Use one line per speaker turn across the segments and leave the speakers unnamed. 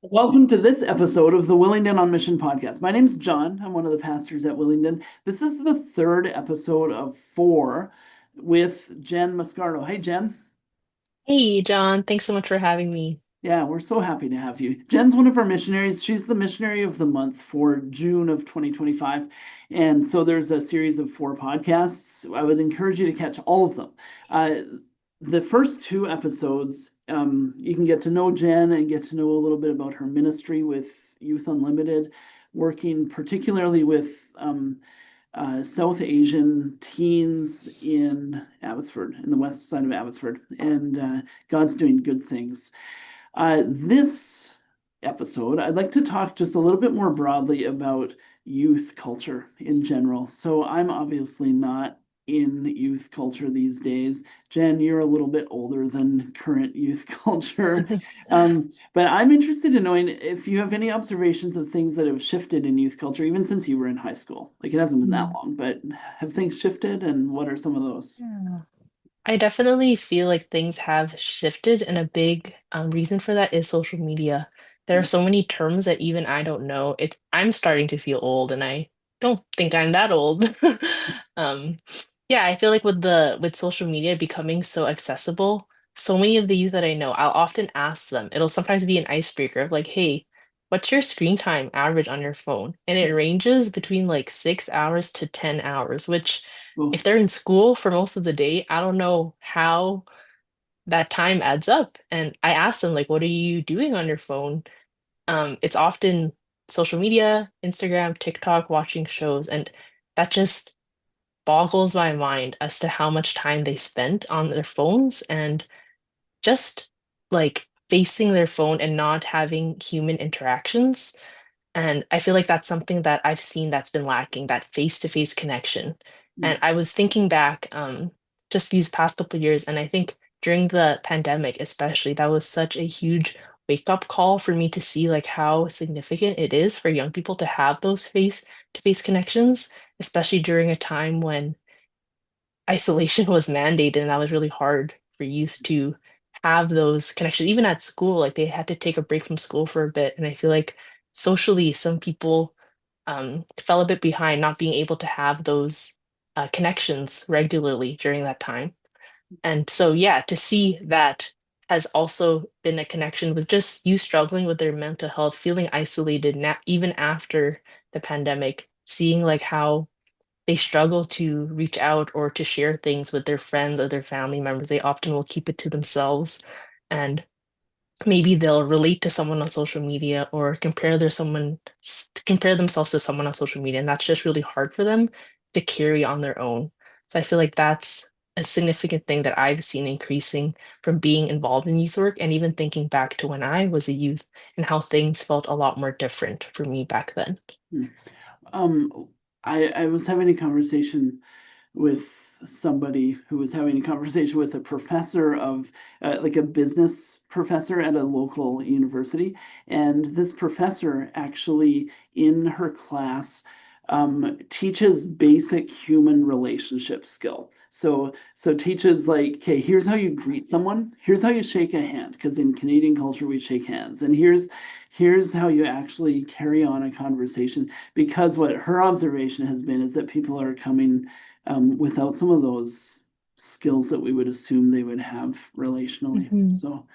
Welcome to this episode of the Willingdon on Mission podcast. My name's John. I'm one of the pastors at Willingdon. This is the third episode of four with Jen Mascardo. Hey, Jen.
Hey, John, thanks so much for having me.
Yeah, we're so happy to have you. Jen's one of our missionaries. She's the missionary of the month for June of 2025. And so there's a series of four podcasts. I would encourage you to catch all of them. Uh, the first two episodes, you can get to know Jen and get to know a little bit about her ministry with Youth Unlimited, working particularly with South Asian teens in Abbotsford, in the west side of Abbotsford. And God's doing good things. This episode, I'd like to talk just a little bit more broadly about youth culture in general. So I'm obviously not in youth culture these days. Jen, you're a little bit older than current youth culture. But I'm interested in knowing if you have any observations of things that have shifted in youth culture, even since you were in high school. Like it hasn't been that
Mm.
long, but have things shifted and what are some of those?
Yeah. I definitely feel like things have shifted, and a big reason for that is social media. There are
Yeah.
so many terms that even I don't know. I'm starting to feel old, and I don't think I'm that old. Um, yeah, I feel like with social media becoming so accessible, so many of the youth that I know, I'll often ask them. It'll sometimes be an icebreaker of like, "Hey, what's your screen time average on your phone?" And it ranges between like 6 hours to 10 hours, which
Well,
if they're in school for most of the day, I don't know how that time adds up. And I asked them, like, what are you doing on your phone? It's often social media, Instagram, TikTok, watching shows, and that just boggles my mind as to how much time they spent on their phones and just like facing their phone and not having human interactions. And I feel like that's something that I've seen that's been lacking, that face-to-face connection. And I was thinking back just these past couple of years, and I think during the pandemic especially, that was such a huge wake-up call for me to see like how significant it is for young people to have those face-to-face connections, especially during a time when isolation was mandated and that was really hard for youth to have those connections. Even at school, like they had to take a break from school for a bit. And I feel like socially, some people fell a bit behind, not being able to have those connections regularly during that time. And so, yeah, to see that has also been a connection with just you struggling with their mental health, feeling isolated, even after the pandemic, seeing like how they struggle to reach out or to share things with their friends or their family members. They often will keep it to themselves. And maybe they'll relate to someone on social media or compare themselves to someone on social media. And that's just really hard for them to carry on their own. So I feel like that's a significant thing that I've seen increasing from being involved in youth work and even thinking back to when I was a youth and how things felt a lot more different for me back then.
Um, I was having a conversation with somebody who was having a conversation with a professor of like a business professor at a local university. And this professor actually in her class teaches basic human relationship skill. So teaches like, okay, here's how you greet someone, here's how you shake a hand, because in Canadian culture we shake hands, and here's how you actually carry on a conversation. Because what her observation has been is that people are coming without some of those skills that we would assume they would have relationally.
Mhm.
So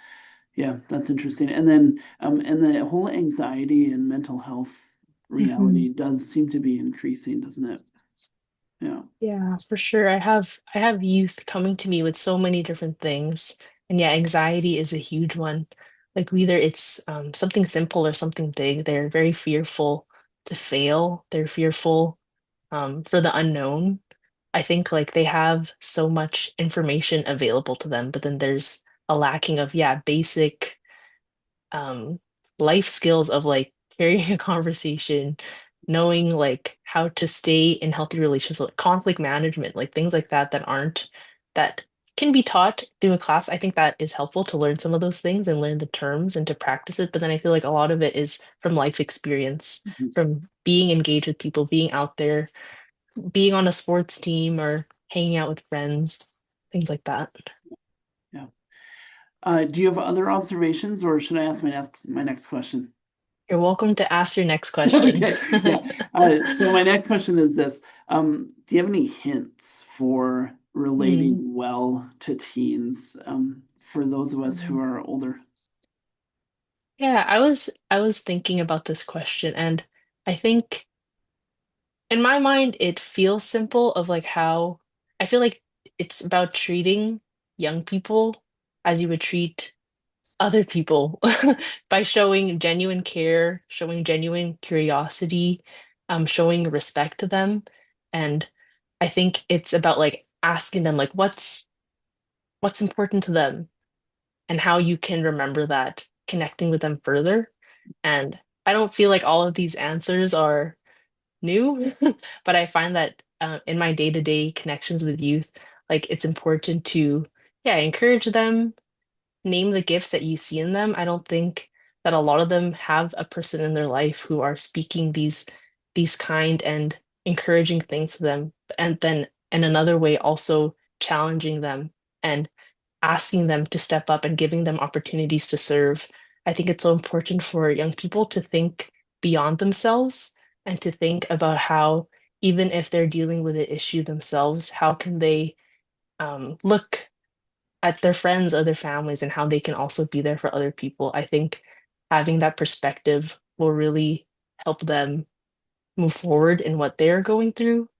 yeah, that's interesting. And the whole anxiety and mental health
Mhm.
reality does seem to be increasing, doesn't it? Yeah.
Yeah, for sure. I have youth coming to me with so many different things. And yeah, anxiety is a huge one. Like whether it's something simple or something big, they're very fearful to fail. They're fearful for the unknown. I think like they have so much information available to them, but then there's a lacking of, yeah, basic um life skills of like carrying a conversation, knowing like how to stay in healthy relationships, like conflict management, like things like that that can be taught through a class. I think that is helpful to learn some of those things and learn the terms and to practice it. But then I feel like a lot of it is from life experience,
Mhm.
from being engaged with people, being out there, being on a sports team or hanging out with friends, things like that.
Yeah. Do you have other observations, or should I ask my next question?
You're welcome to ask your next question.
Okay, yeah. So my next question is this. Do you have any hints for
Hmm.
relating well to teens, for those of us who
Mhm.
are older?
Yeah, I was thinking about this question, and I think in my mind it feels simple of like how I feel like it's about treating young people as you would treat other people by showing genuine care, showing genuine curiosity, showing respect to them. And I think it's about like asking them like what's important to them and how you can remember that, connecting with them further. And I don't feel like all of these answers are new, but I find that in my day-to-day connections with youth, like it's important to, yeah, encourage them, name the gifts that you see in them. I don't think that a lot of them have a person in their life who are speaking these kind and encouraging things to them, and then in another way also challenging them and asking them to step up and giving them opportunities to serve. I think it's so important for young people to think beyond themselves and to think about how, even if they're dealing with an issue themselves, how can they look at their friends, other families, and how they can also be there for other people. I think having that perspective will really help them move forward in what they're going through.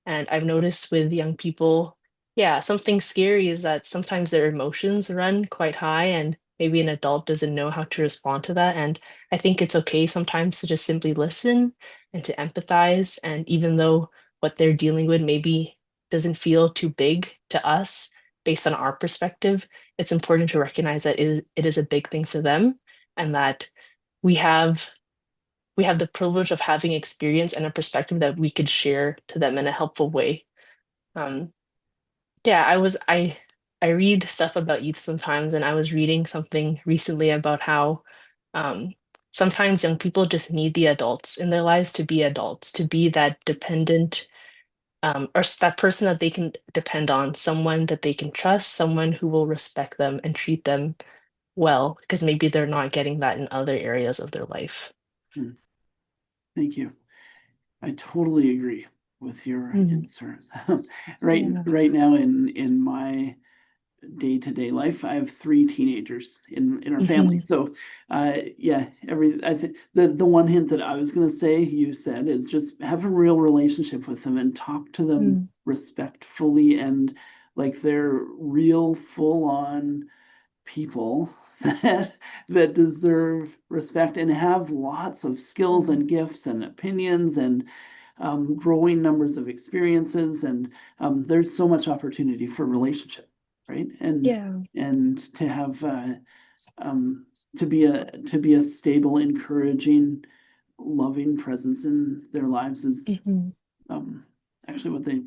And I've noticed with young people, yeah, something scary is that sometimes their emotions run quite high, and maybe an adult doesn't know how to respond to that. And I think it's okay sometimes to just simply listen and to empathize. And even though what they're dealing with maybe doesn't feel too big to us based on our perspective, it's important to recognize that it is a big thing for them and that we have we have the privilege of having experience and a perspective that we could share to them in a helpful way. Um, yeah, I read stuff about youth sometimes, and I was reading something recently about how um, sometimes young people just need the adults in their lives to be adults, to be that dependent that person that they can depend on, someone that they can trust, someone who will respect them and treat them well, because maybe they're not getting that in other areas of their life.
Hmm, thank you. I totally agree with your
Mhm.
answer. Right,
Yeah.
right now in my day-to-day life, I have three teenagers in our family.
Hmm.
So, yeah, I think the one hint that I was going to say, you said, is just have a real relationship with them and talk to them
Mm.
respectfully and like they're real, full-on people that deserve respect and have lots of skills
Mm.
and gifts and opinions and growing numbers of experiences, and there's so much opportunity for relationship, right?
Yeah.
And to have um, to be a stable, encouraging, loving presence in their lives is
Hmm.
um, actually what they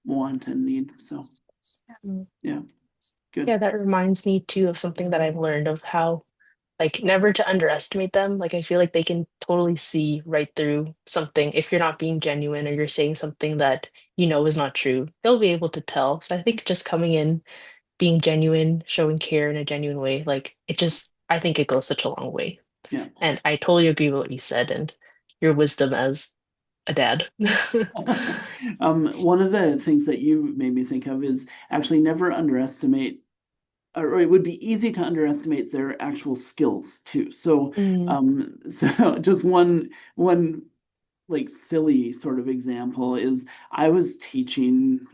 want and need. So yeah, good.
Yeah, that reminds me too of something that I've learned of how, like, never to underestimate them. Like, I feel like they can totally see right through something if you're not being genuine or you're saying something that you know is not true. They'll be able to tell. So I think just coming in, being genuine, showing care in a genuine way, like, I think it goes such a long way.
Yeah.
And I totally agree with what you said and your wisdom as a dad.
One of the things that you made me think of is actually never underestimate, or it would be easy to underestimate their actual skills too. So,
Mm.
so just one like silly sort of example is I was teaching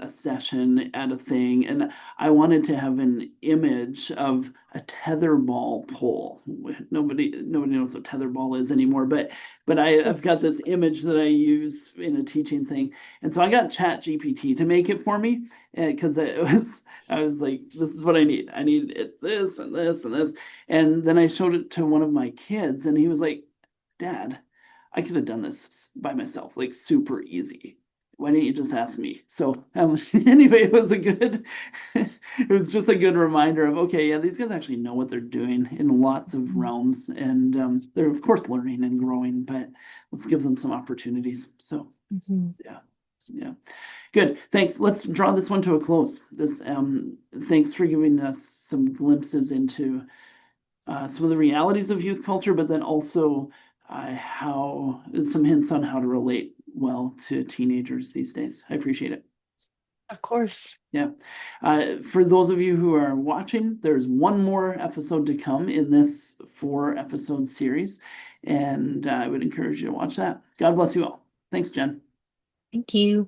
a session at a thing, and I wanted to have an image of a tetherball pole. Nobody knows what tetherball is anymore, but I've got this image that I use in a teaching thing, and so I got Chat GPT to make it for me because I was like, this is what I need. I need it, this and this and this, and then I showed it to one of my kids, and he was like, Dad, I could have done this by myself, like super easy. Why didn't you just ask me? So anyway, it was a good, it was just a good reminder of, okay, yeah, these guys actually know what they're doing in lots of realms, and they're of course learning and growing, but let's give them some opportunities. So
Mhm.
yeah. Yeah. Good. Thanks. Let's draw this one to a close. Thanks for giving us some glimpses into some of the realities of youth culture, but then also how some hints on how to relate well to teenagers these days. I appreciate it.
Of course.
Yeah. For those of you who are watching, there's one more episode to come in this 4 episode series, and I would encourage you to watch that. God bless you all. Thanks, Jen.
Thank you.